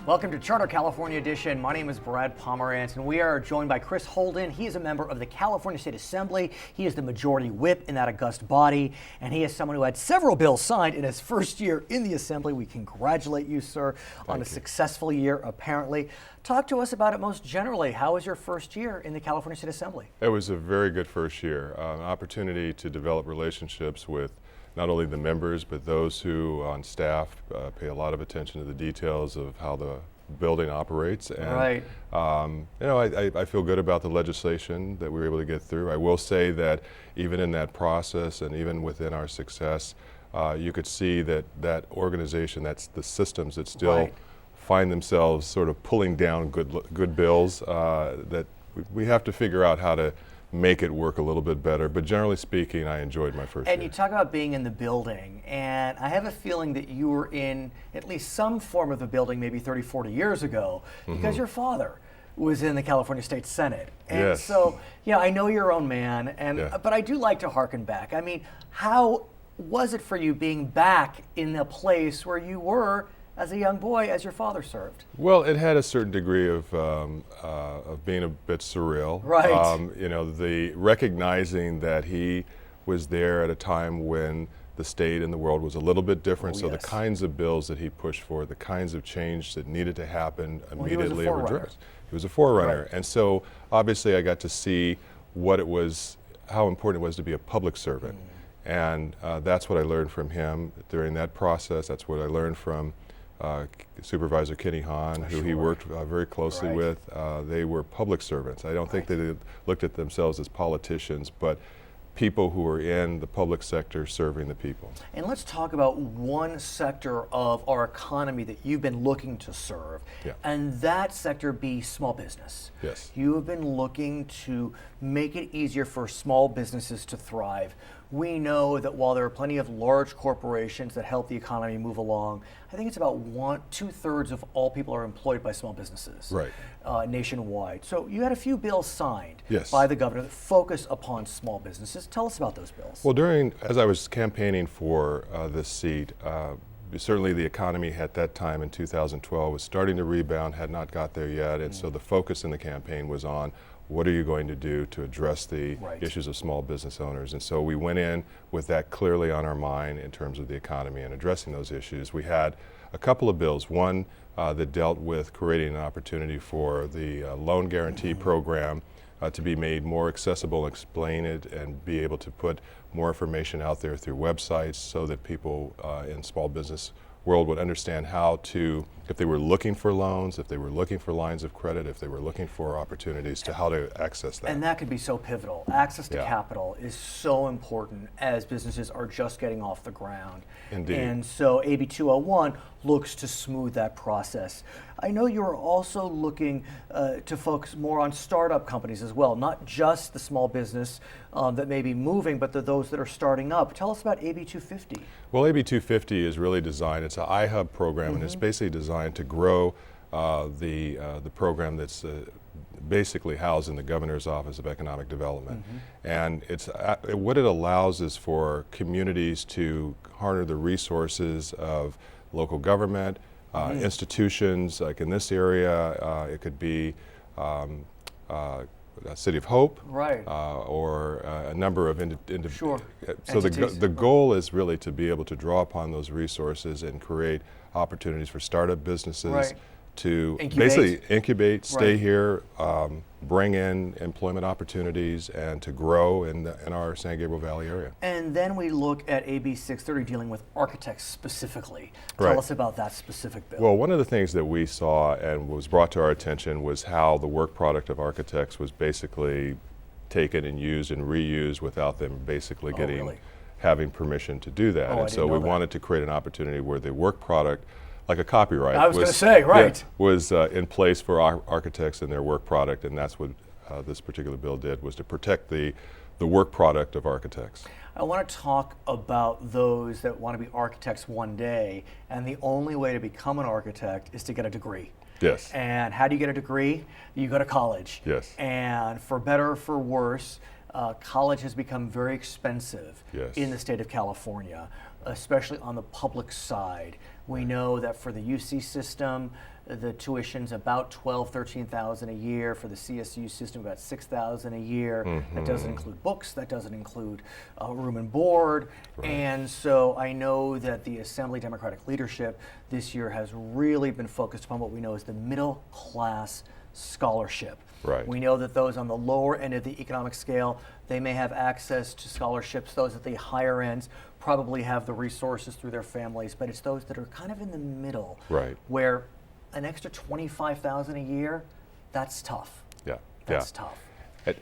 Welcome to Charter California Edition. My name is Brad Pomerance, and we are joined by Chris Holden. He is a member of the California State Assembly. He is the majority whip in that august body, and he is someone who had several bills signed in his first year in the Assembly. We congratulate you, sir, on a successful year, apparently. Talk to us about it most generally. How was your first year in the California State Assembly? It was a very good first year. An opportunity to develop relationships with not only the members, but those who on staff pay a lot of attention to the details of how the building operates. And, right. I feel good about the legislation that we were able to get through. I will say that even in that process and even within our success, you could see that that organization, that's the systems that still find themselves sort of pulling down good bills, that we have to figure out how to make it work a little bit better. But generally speaking, I enjoyed my first year. And you talk about being in the building, and I have a feeling that you were in at least some form of the building maybe 30, 40 years ago, because your father was in the California State Senate. And so, yeah, I know you're your own man, and but I do like to harken back. I mean, how was it for you being back in a place where you were as a young boy, as your father served? Well, it had a certain degree of being a bit surreal. Right. The recognizing that he was there at a time when the state and the world was a little bit different. The kinds of bills that he pushed for, the kinds of change that needed to happen immediately were addressed. He was a forerunner. Right. And so obviously I got to see what it was, how important it was to be a public servant. And that's what I learned from him during that process. That's what I learned from Supervisor Kenny Hahn, who he worked very closely with. They were public servants. I don't think they looked at themselves as politicians, but people who were in the public sector serving the people. And let's talk about one sector of our economy that you've been looking to serve, and that sector be small business. Yes. You have been looking to make it easier for small businesses to thrive. We know that while there are plenty of large corporations that help the economy move along, I think it's about 2/3 of all people are employed by small businesses nationwide. So you had a few bills signed by the governor that focus upon small businesses. Tell us about those bills. Well, as I was campaigning for this seat, certainly the economy at that time in 2012 was starting to rebound, had not got there yet, and so the focus in the campaign was on what are you going to do to address the issues of small business owners? And so we went in with that clearly on our mind in terms of the economy and addressing those issues. We had a couple of bills, one that dealt with creating an opportunity for the loan guarantee program to be made more accessible, explain it, and be able to put more information out there through websites so that people in small business world would understand how to, if they were looking for loans, if they were looking for lines of credit, if they were looking for opportunities, to how to access that. And that could be so pivotal. Access to capital is so important as businesses are just getting off the ground. Indeed. And so AB 201 looks to smooth that process. I know you're also looking to focus more on startup companies as well, not just the small business that may be moving, but those that are starting up. Tell us about AB 250. Well, AB 250 is really designed, it's an iHub program, and it's basically designed to grow the program that's basically housed in the Governor's Office of Economic Development. And what it allows is for communities to harness the resources of local government, institutions, like in this area, it could be City of Hope, or a number of So the goal is really to be able to draw upon those resources and create opportunities for startup businesses to basically incubate, stay here, bring in employment opportunities, and to grow in our San Gabriel Valley area. And then we look at AB 630 dealing with architects specifically. Tell us about that specific bill. Well, one of the things that we saw and was brought to our attention was how the work product of architects was basically taken and used and reused without them basically having permission to do that. And so we wanted to create an opportunity where the work product, like a copyright, was in place for architects and their work product, and that's what this particular bill did, was to protect the work product of architects. I want to talk about those that want to be architects one day, and the only way to become an architect is to get a degree. Yes. And how do you get a degree? You go to college. Yes. And for better or for worse, college has become very expensive in the state of California, especially on the public side. We know that for the UC system, the tuition's about 12, 13,000 a year. For the CSU system, about 6,000 a year. That doesn't include books. That doesn't include room and board. And so I know that the Assembly Democratic leadership this year has really been focused upon what we know as the middle class scholarship. We know that those on the lower end of the economic scale, they may have access to scholarships. Those at the higher ends probably have the resources through their families, but it's those that are kind of in the middle, where an extra $25,000 a year, that's tough. That's tough.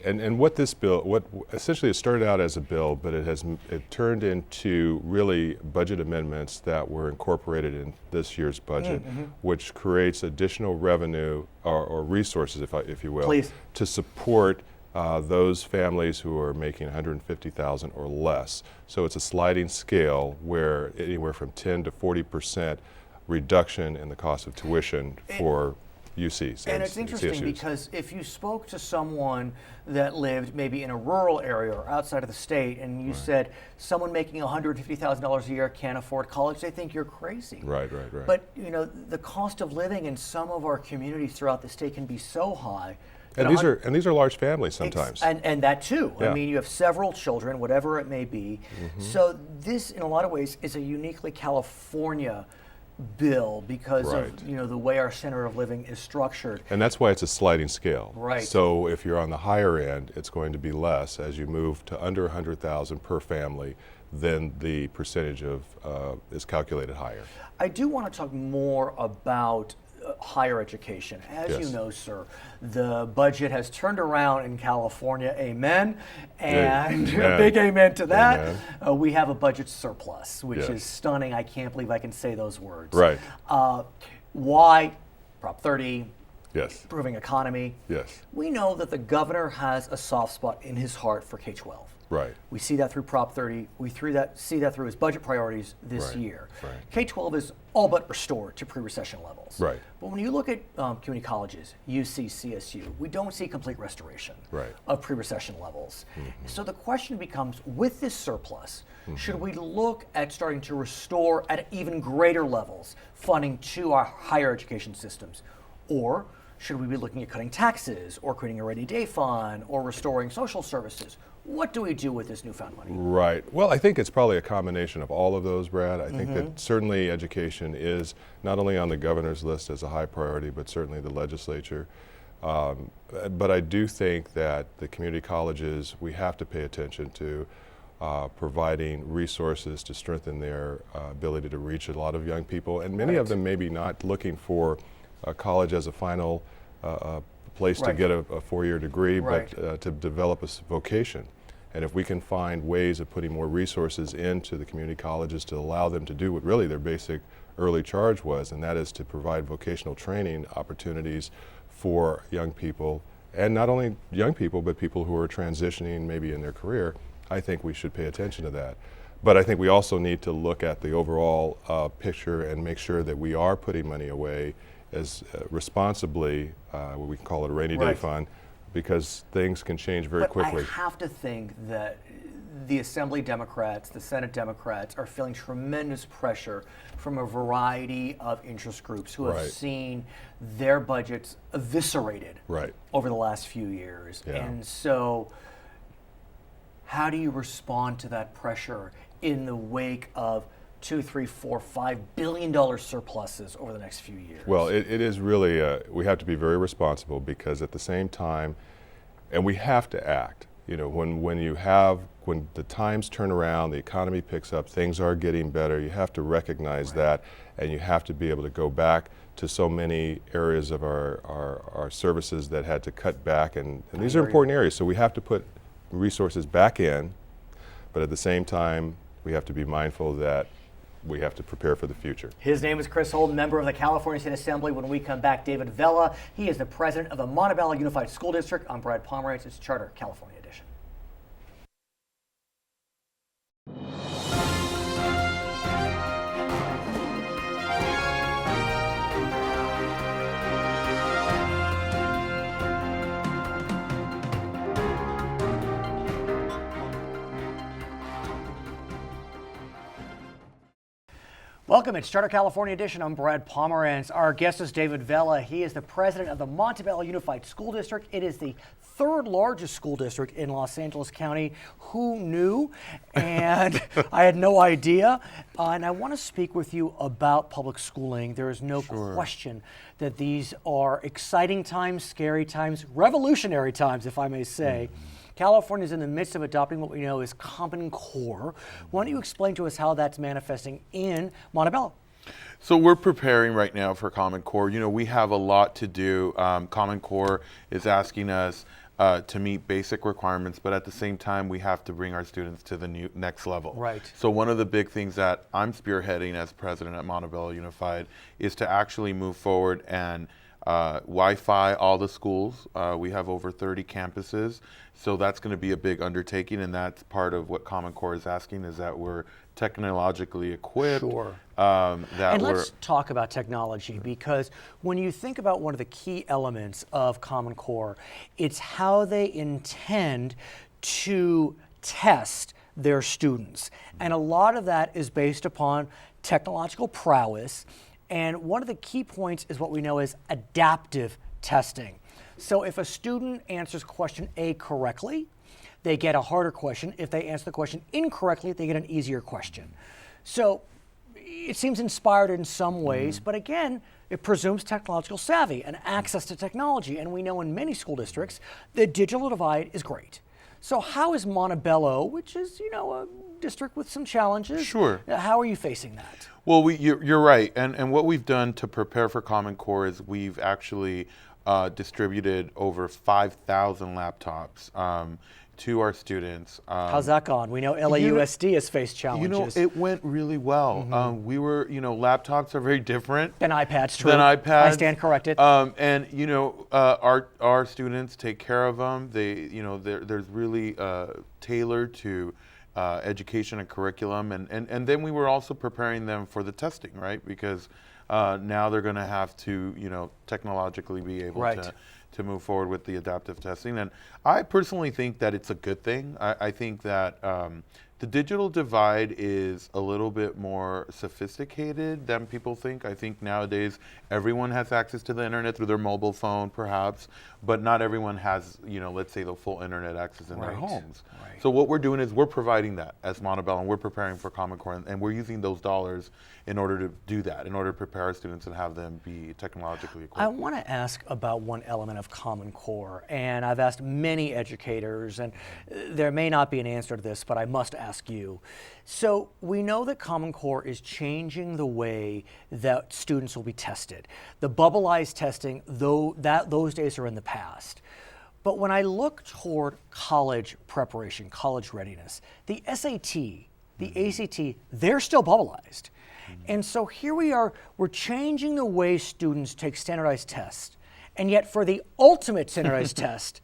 And what this bill, what essentially it started out as a bill, but it turned into really budget amendments that were incorporated in this year's budget, which creates additional revenue or resources, if you will, to support those families who are making $150,000 or less. So it's a sliding scale where anywhere from 10 to 40% reduction in the cost of tuition for UCs. And it's interesting CSUs. because if you spoke to someone that lived maybe in a rural area or outside of the state, and you said someone making $150,000 a year can't afford college, they think you're crazy. But you know, the cost of living in some of our communities throughout the state can be so high. And these are large families sometimes. And that too. I mean, you have several children, whatever it may be. So this, in a lot of ways, is a uniquely California bill because of the way our center of living is structured. And that's why it's a sliding scale. Right. So if you're on the higher end, it's going to be less as you move to under $100,000 per family. Then the percentage of is calculated higher. I do want to talk more about higher education. As you know, sir, the budget has turned around in California, amen, and a big amen to that. We have a budget surplus, which is stunning. I can't believe I can say those words. Why? Prop 30, improving economy. We know that the governor has a soft spot in his heart for K-12. We see that through Prop 30. We see that through his budget priorities this year. K-12 is all but restored to pre-recession levels. But when you look at community colleges, UC, CSU, we don't see complete restoration of pre-recession levels. So the question becomes, with this surplus, should we look at starting to restore at even greater levels funding to our higher education systems? Or should we be looking at cutting taxes or creating a rainy day fund or restoring social services? What do we do with this newfound money? Well, I think it's probably a combination of all of those, Brad. I think that certainly education is not only on the governor's list as a high priority, but certainly the legislature. But I do think that the community colleges, we have to pay attention to providing resources to strengthen their ability to reach a lot of young people. And many of them maybe not looking for college as a final place to get a four-year degree, but to develop a vocation. And if we can find ways of putting more resources into the community colleges to allow them to do what really their basic early charge was, and that is to provide vocational training opportunities for young people, and not only young people, but people who are transitioning maybe in their career, I think we should pay attention to that. But I think we also need to look at the overall picture and make sure that we are putting money away as responsibly, what we can call it a rainy day fund, because things can change very quickly. I have to think that the Assembly Democrats, the Senate Democrats are feeling tremendous pressure from a variety of interest groups who have seen their budgets eviscerated over the last few years. And so how do you respond to that pressure in the wake of $2, $3, $4, $5 billion surpluses over the next few years? Well, it is really, we have to be very responsible, because at the same time, and we have to act. You know, when the times turn around, the economy picks up, things are getting better, you have to recognize that, and you have to be able to go back to so many areas of our services that had to cut back, and these are important areas, so we have to put resources back in, but at the same time, we have to be mindful that we have to prepare for the future. His name is Chris Holden, member of the California State Assembly. When we come back, David Vela. He is the president of the Montebello Unified School District. I'm Brad Pomerance. It's Charter California Edition. Welcome, it's Charter California Edition. I'm Brad Pomerance. Our guest is David Vela. He is the president of the Montebello Unified School District. It is the third largest school district in Los Angeles County. Who knew? And I had no idea. And I want to speak with you about public schooling. There is no question that these are exciting times, scary times, revolutionary times, if I may say. California is in the midst of adopting what we know is Common Core. Why don't you explain to us how that's manifesting in Montebello? So we're preparing right now for Common Core. You know, we have a lot to do. Common Core is asking us to meet basic requirements, but at the same time, we have to bring our students to the next level. Right. So one of the big things that I'm spearheading as president at Montebello Unified is to actually move forward and Wi-Fi all the schools. We have over 30 campuses, so that's going to be a big undertaking, and that's part of what Common Core is asking, is that we're technologically equipped. Sure. And let's talk about technology, because when you think about one of the key elements of Common Core, it's how they intend to test their students. And a lot of that is based upon technological prowess. And one of the key points is what we know as adaptive testing. So if a student answers question A correctly, they get a harder question. If they answer the question incorrectly, they get an easier question. So it seems inspired in some ways, but again, it presumes technological savvy and access to technology. And we know in many school districts, the digital divide is great. So how is Montebello, which is, you know, a district with some challenges, how are you facing that? Well, you're right. And what we've done to prepare for Common Core is we've actually distributed over 5,000 laptops to our students. How's that gone? We know LAUSD has faced challenges. You know, it went really well. We were, you know, laptops are very different than iPads, true. Than iPads. I stand corrected. And you know, our students take care of them. They, you know, there's really tailored to education and curriculum, and then we were also preparing them for the testing, right? Because now they're going to have to, you know, technologically be able to move forward with the adaptive testing. And I personally think that it's a good thing. I think that the digital divide is a little bit more sophisticated than people think. I think nowadays everyone has access to the internet through their mobile phone, perhaps, but not everyone has, you know, let's say the full internet access in their homes. So what we're doing is we're providing that as Montebello, and we're preparing for Common Core, and we're using those dollars in order to do that, in order to prepare our students and have them be technologically equipped. I want to ask about one element of Common Core, and I've asked many educators, and there may not be an answer to this, but I must ask you. So we know that Common Core is changing the way that students will be tested. The bubbleized testing, though, those days are in the past. But when I look toward college preparation, college readiness, the SAT, the ACT, they're still bubbleized. And so here we are, we're changing the way students take standardized tests. And yet for the ultimate standardized test,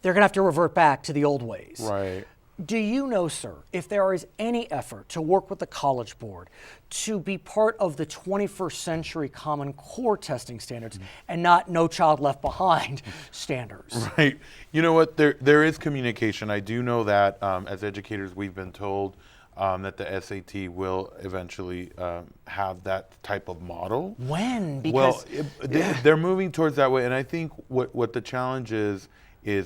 they're gonna have to revert back to the old ways. Right. Do you know, sir, if there is any effort to work with the College Board to be part of the 21st century Common Core testing standards and not No Child Left Behind standards? Right. You know what? There is communication. I do know that as educators, we've been told that the SAT will eventually have that type of model. When? Because they're moving towards that way, and I think what the challenge is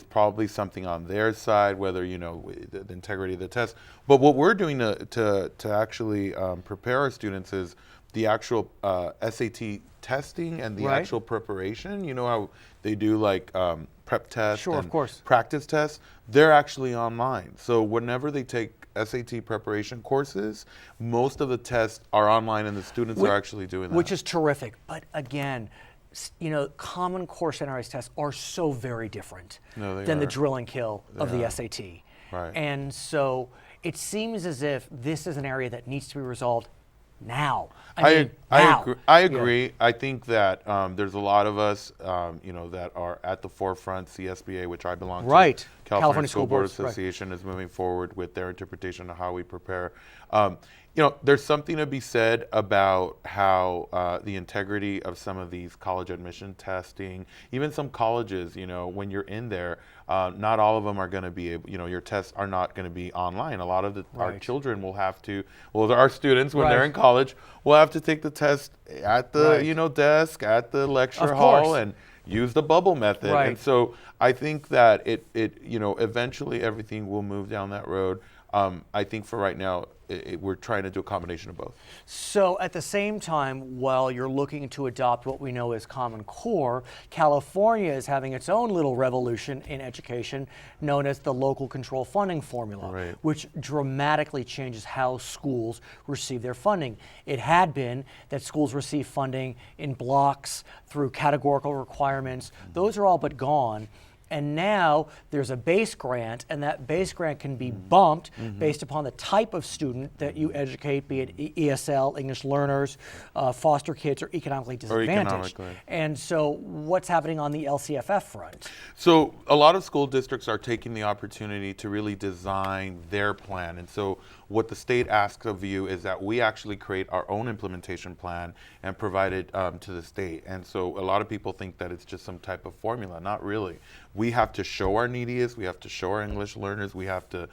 probably something on their side, whether, you know, the integrity of the test. But what we're doing to actually prepare our students is the actual SAT testing and the actual preparation. You know how they do like prep tests and practice tests? They're actually online. So whenever they take SAT preparation courses, most of the tests are online and the students are actually doing that. Which is terrific. But again, you know, Common Core standardized tests are so very different than the drill and kill of the SAT. Right. And so it seems as if this is an area that needs to be resolved now. I agree. Yeah. I think that there's a lot of us, you know, that are at the forefront. CSBA, which I belong to, California School Board Association, is moving forward with their interpretation of how we prepare. you know, there's something to be said about how the integrity of some of these college admission testing, even some colleges, you know, when you're in there, not all of them are going to be able, you know, your tests are not going to be online. A lot of our children will have to, well, our students, when they're in college, will have to take the test at the, you know, desk, at the lecture hall, and use the bubble method. And so I think that you know, eventually everything will move down that road. I think for right now, we're trying to do a combination of both. So at the same time, while you're looking to adopt what we know as Common Core, California is having its own little revolution in education known as the local control funding formula, which dramatically changes how schools receive their funding. It had been that schools receive funding in blocks through categorical requirements. Those are all but gone. And now there's a base grant, and that base grant can be bumped based upon the type of student that you educate, be it ESL, English learners, foster kids, or economically disadvantaged. And so what's happening on the LCFF front? So a lot of school districts are taking the opportunity to really design their plan. And so what the state asks of you is that we actually create our own implementation plan and provide it to the state. And so a lot of people think that it's just some type of formula. Not really. We have to show our neediest, we have to show our English learners, we have to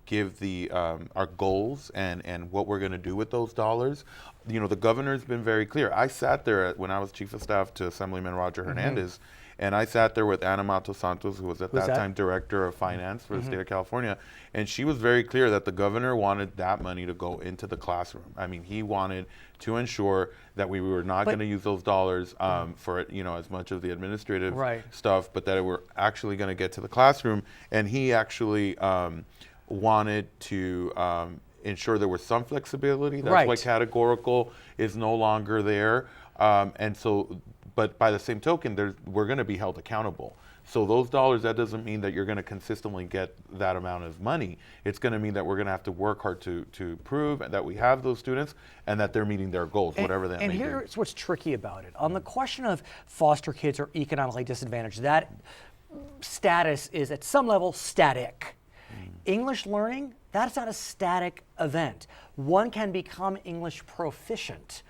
give our goals and what we're going to do with those dollars. You know, the governor's been very clear. I sat there when I was chief of staff to Assemblyman Roger Hernandez, and I sat there with Ana Mato Santos, who was at that time director of finance for the state of California, and she was very clear that the governor wanted that money to go into the classroom. I mean, he wanted to ensure that we were not going to use those dollars for, you know, as much of the administrative stuff, but that we're actually going to get to the classroom. And he actually wanted to ensure there was some flexibility. That's why categorical is no longer there. And so, but by the same token, we're going to be held accountable. So those dollars, that doesn't mean that you're going to consistently get that amount of money. It's going to mean that we're going to have to work hard to prove that we have those students and that they're meeting their goals, whatever that may be. And here's what's tricky about it. On the question of foster kids or economically disadvantaged, that status is at some level static. English learning, that's not a static event. One can become English proficient.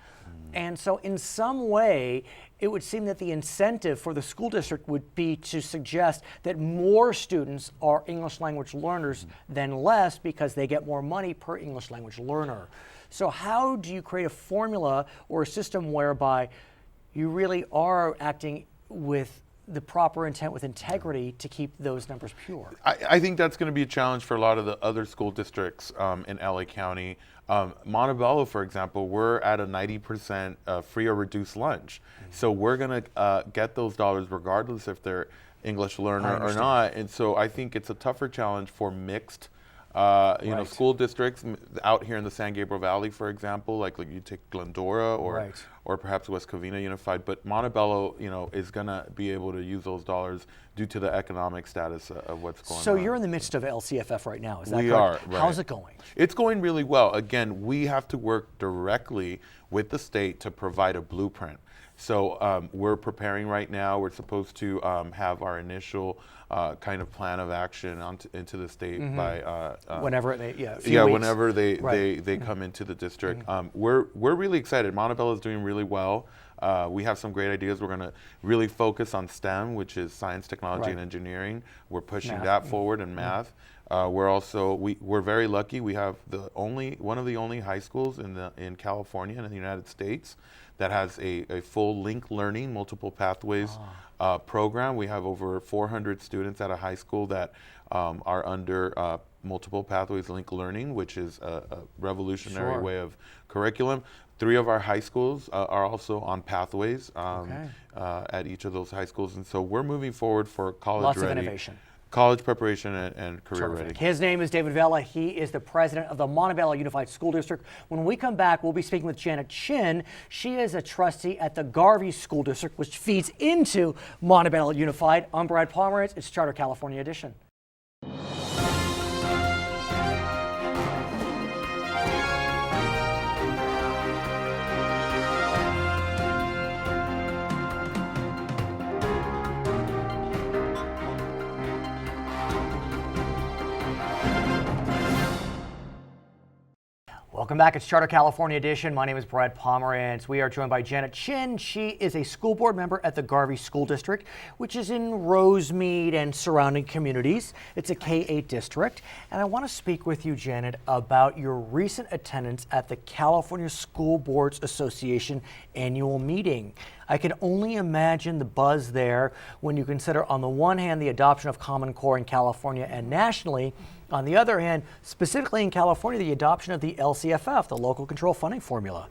And so in some way, it would seem that the incentive for the school district would be to suggest that more students are English language learners than less because they get more money per English language learner. So how do you create a formula or a system whereby you really are acting with the proper intent with integrity to keep those numbers pure? I think that's going to be a challenge for a lot of the other school districts in LA County. Montebello, for example, we're at a 90% free or reduced lunch. So we're going to get those dollars regardless if they're English learner or not. And so I think it's a tougher challenge for mixed you know, school districts out here in the San Gabriel Valley, for example, like you take Glendora or perhaps West Covina Unified. But Montebello, you know, is going to be able to use those dollars due to the economic status of what's going on. So you're in the midst of LCFF right now, is that correct? We are. How's it going? It's going really well. Again, we have to work directly with the state to provide a blueprint. So we're preparing right now. We're supposed to have our initial kind of plan of action into the state by whenever it may, whenever they come into the district. We're really excited. Montebello is doing really well. We have some great ideas. We're going to really focus on STEM, which is science, technology, and engineering. We're pushing that forward in math. We're also we're very lucky. We have one of the only high schools in California and in the United States that has a full linked learning, multiple pathways program. We have over 400 students at a high school that are under multiple pathways linked learning, which is a revolutionary way of curriculum. 3 of our high schools are also on pathways at each of those high schools. And so we're moving forward for college Lots ready. of innovation. College preparation and career ready. His name is David Vela. He is the president of the Montebello Unified School District. When we come back, we'll be speaking with Janet Chin. She is a trustee at the Garvey School District, which feeds into Montebello Unified. I'm Brad Pomerance. It's Charter California Edition. Welcome back. It's Charter California Edition. My name is Brad Pomerance. We are joined by Janet Chin. She is a school board member at the Garvey School District, which is in Rosemead and surrounding communities. It's a K-8 district. And I want to speak with you, Janet, about your recent attendance at the California School Boards Association annual meeting. I can only imagine the buzz there when you consider, on the one hand, the adoption of Common Core in California and nationally. On the other hand, specifically in California, the adoption of the LCFF, the Local Control Funding Formula.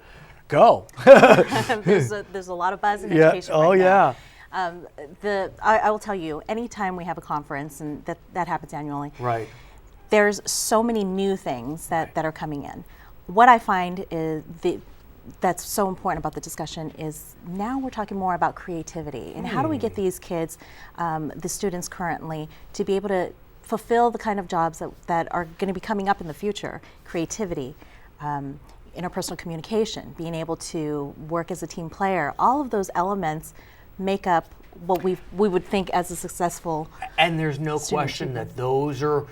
Go. There's a lot of buzz in education right now. I will tell you, anytime we have a conference, and that happens annually, Right. there's so many new things that are coming in. What I find is that's so important about the discussion is now we're talking more about creativity and how do we get these kids, the students currently, to be able to fulfill the kind of jobs that are going to be coming up in the future. Creativity, interpersonal communication, being able to work as a team player, all of those elements make up what we would think as a successful And there's no student question achievement. that those are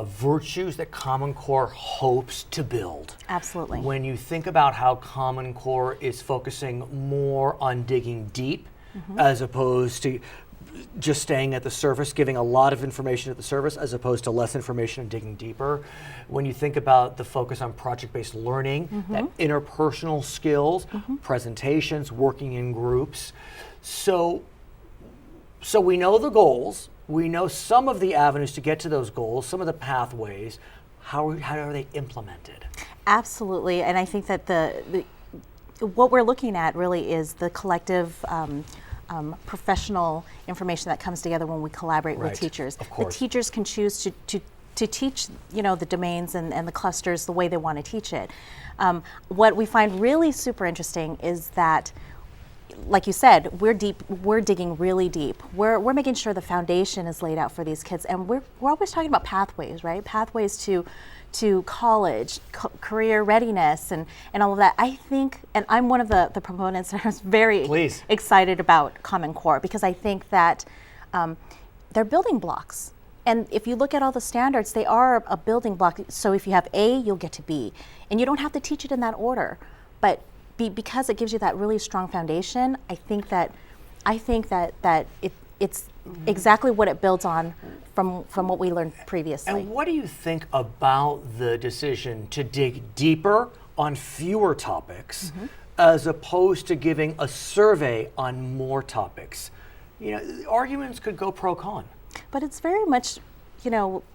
virtues that Common Core hopes to build. Absolutely. When you think about how Common Core is focusing more on digging deep as opposed to just staying at the surface, giving a lot of information at the surface as opposed to less information and digging deeper. When you think about the focus on project-based learning, that interpersonal skills, presentations, working in groups. So we know the goals, we know some of the avenues to get to those goals, some of the pathways. How are they implemented? Absolutely, and I think that what we're looking at really is the collective professional information that comes together when we collaborate Right, with teachers. of course. The teachers can choose to teach, the domains and the clusters the way they want to teach it. What we find really super interesting is that, like you said, we're digging really deep. We're making sure the foundation is laid out for these kids, and we're always talking about pathways, right? Pathways to college, career readiness, and all of that. I think, and I'm one of the proponents that is very Please. excited about Common Core because I think that they're building blocks. And if you look at all the standards, they are a building block. So if you have A, you'll get to B. And you don't have to teach it in that order. But because it gives you that really strong foundation, I think that it's exactly what it builds on from what we learned previously. And what do you think about the decision to dig deeper on fewer topics as opposed to giving a survey on more topics? Arguments could go pro-con. But it's very much,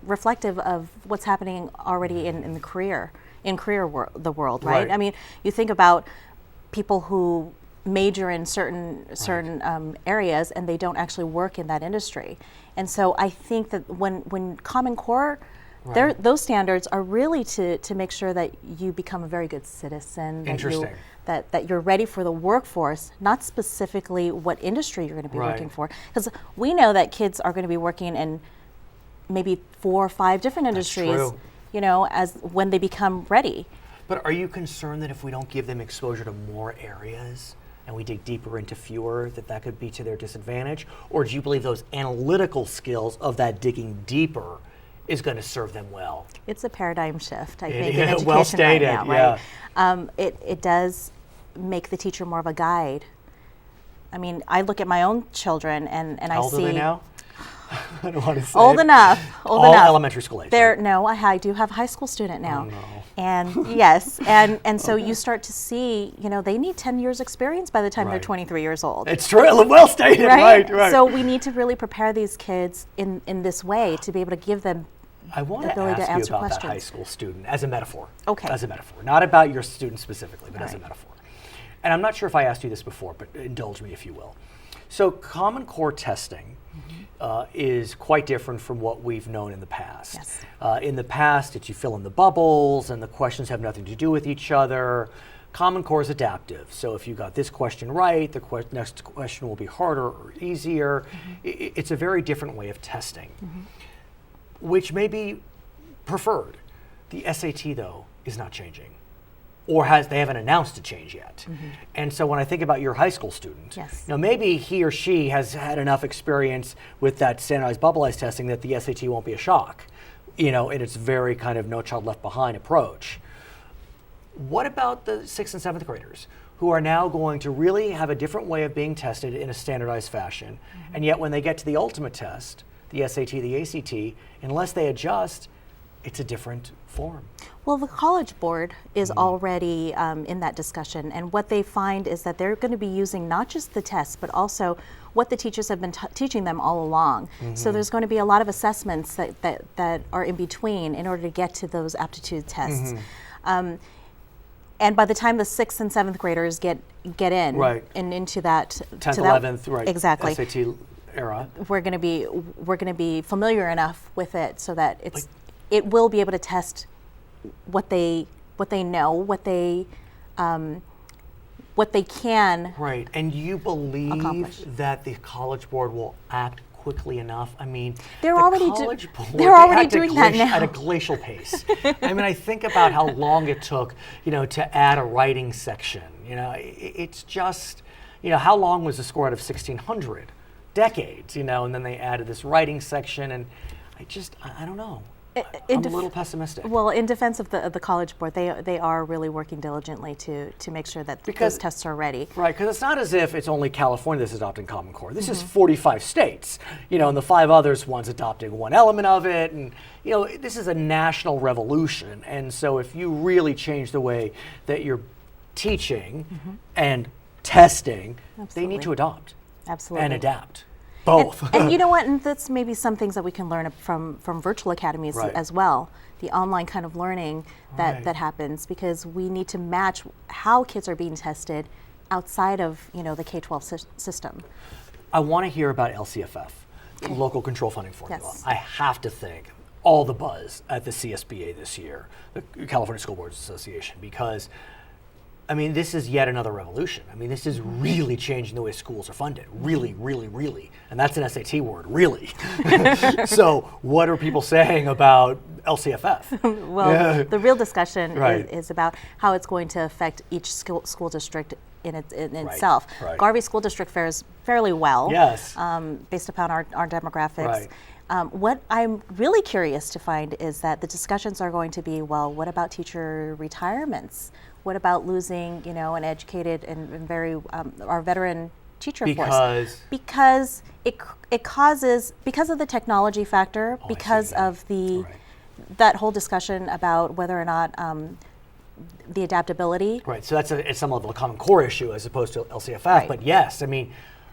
reflective of what's happening already in the world, right? Right. I mean, you think about people who major in certain areas and they don't actually work in that industry. And so I think that when Common Core, those standards are really to make sure that you become a very good citizen. Interesting. That you're ready for the workforce, not specifically what industry you're going to be working for. Because we know that kids are going to be working in maybe 4 or 5 different industries, true. As when they become ready. But are you concerned that if we don't give them exposure to more areas and we dig deeper into fewer, that could be to their disadvantage? Or do you believe those analytical skills of that digging deeper is going to serve them well? It's a paradigm shift, I think, in education well stated, right now, right? It does make the teacher more of a guide. I mean, I look at my own children and I see— How old are they now? I don't want to say Old it. enough. All elementary school age. They're right? No, I do have a high school student now. Oh, no. And yes, and so you start to see, they need 10 years experience by the time they're Right. 23 years old. It's true. Well stated. Right. So we need to really prepare these kids in this way to be able to give them I want the to ability ask to you answer about that questions. high school student as a metaphor. Okay. As a metaphor. Not about your student specifically, but as a Right. metaphor. And I'm not sure if I asked you this before, but indulge me if you will. So Common Core testing is quite different from what we've known in the past. Yes. In the past, it's you fill in the bubbles and the questions have nothing to do with each other. Common Core is adaptive. So if you got this question right, the next question will be harder or easier. It's a very different way of testing, which may be preferred. The SAT, though, is not changing. Or they haven't announced a change yet. And so when I think about your high school student, Yes. Maybe he or she has had enough experience with that standardized bubbleized testing that the SAT won't be a shock, in its very kind of no child left behind approach. what about the 6th and 7th graders who are now going to really have a different way of being tested in a standardized fashion, and yet when they get to the ultimate test, the SAT, the ACT, unless they adjust, it's a different form. Well, the College Board is already in that discussion, and what they find is that they're going to be using not just the tests, but also what the teachers have been teaching them all along. So there's going to be a lot of assessments that are in between in order to get to those aptitude tests. And by the time the 6th and 7th graders get in and into that 10th, 11th, right? Exactly. SAT era. We're going to be familiar enough with it so that it will be able to test what they know, what they can Right, and you believe accomplish. that the College Board will act quickly enough? I mean, They're the already College Board, they're they already act doing that now. at a glacial pace. I mean, I think about how long it took, to add a writing section. It's just, how long was the score out of 1600? Decades, and then they added this writing section, and I don't know. I'm a little pessimistic. Well, in defense of the College Board, they are really working diligently to make sure that those tests are ready. Right, because it's not as if it's only California that's adopting Common Core. This is 45 states, and the 5 others, one's adopting one element of it, and this is a national revolution. And so if you really change the way that you're teaching and testing, they need to adopt Absolutely. and adapt. Both. And you know what? And that's maybe some things that we can learn from virtual academies as well. The online kind of learning that happens, because we need to match how kids are being tested outside of the K-12 system. I want to hear about LCFF, Local Control Funding Formula. Yes. I have to think all the buzz at the CSBA this year, the California School Boards Association, because this is yet another revolution. This is really changing the way schools are funded. Really, really, really. And that's an SAT word, really. So what are people saying about LCFF? Well, the real discussion is about how it's going to affect each school district in itself. Right. Garvey School District fares fairly well, Yes. Based upon our demographics. Right. What I'm really curious to find is that the discussions are going to be, well, what about teacher retirements? What about losing, an educated and very our veteran teacher force? Because it causes, because of the technology factor, because of that whole discussion about whether or not the adaptability. Right. So that's at some level a Common Core issue as opposed to LCFF. Right. But yes,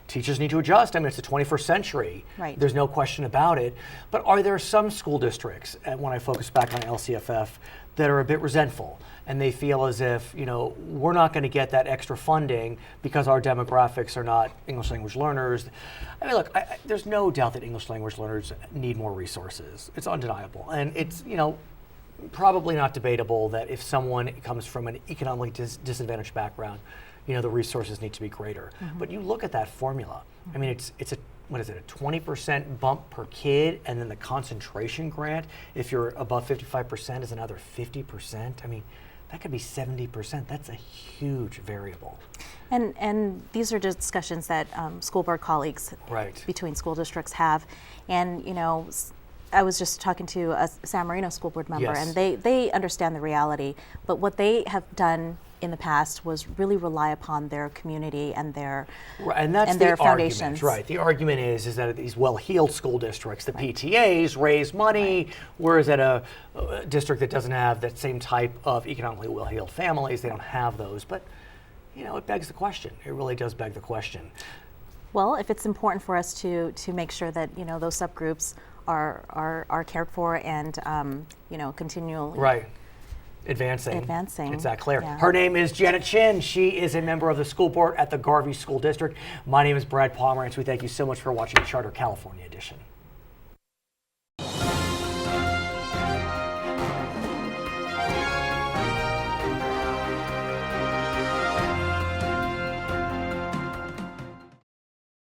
teachers need to adjust. It's the 21st century. Right. There's no question about it. But are there some school districts, and when I focus back on LCFF, that are a bit resentful, and they feel as if, we're not going to get that extra funding because our demographics are not English language learners? Look, there's no doubt that English language learners need more resources. It's undeniable. And it's, probably not debatable that if someone comes from an economically disadvantaged background, the resources need to be greater. But you look at that formula. It's a 20% bump per kid, and then the concentration grant, if you're above 55%, is another 50%. That could be 70%. That's a huge variable. And these are discussions that school board colleagues between school districts have. And, I was just talking to a San Marino school board member, and they understand the reality. But what they have done in the past was really rely upon their community and their foundations. Right. The argument is that these well-heeled school districts, the PTAs raise money, whereas at a district that doesn't have that same type of economically well-heeled families, they don't have those. But it begs the question. It really does beg the question. Well, if it's important for us to make sure that those subgroups are cared for and continually Advancing. It's that clear. Yeah. Her name is Janet Chin. She is a member of the school board at the Garvey School District. My name is Brad Pomerance. We thank you so much for watching the Charter California edition.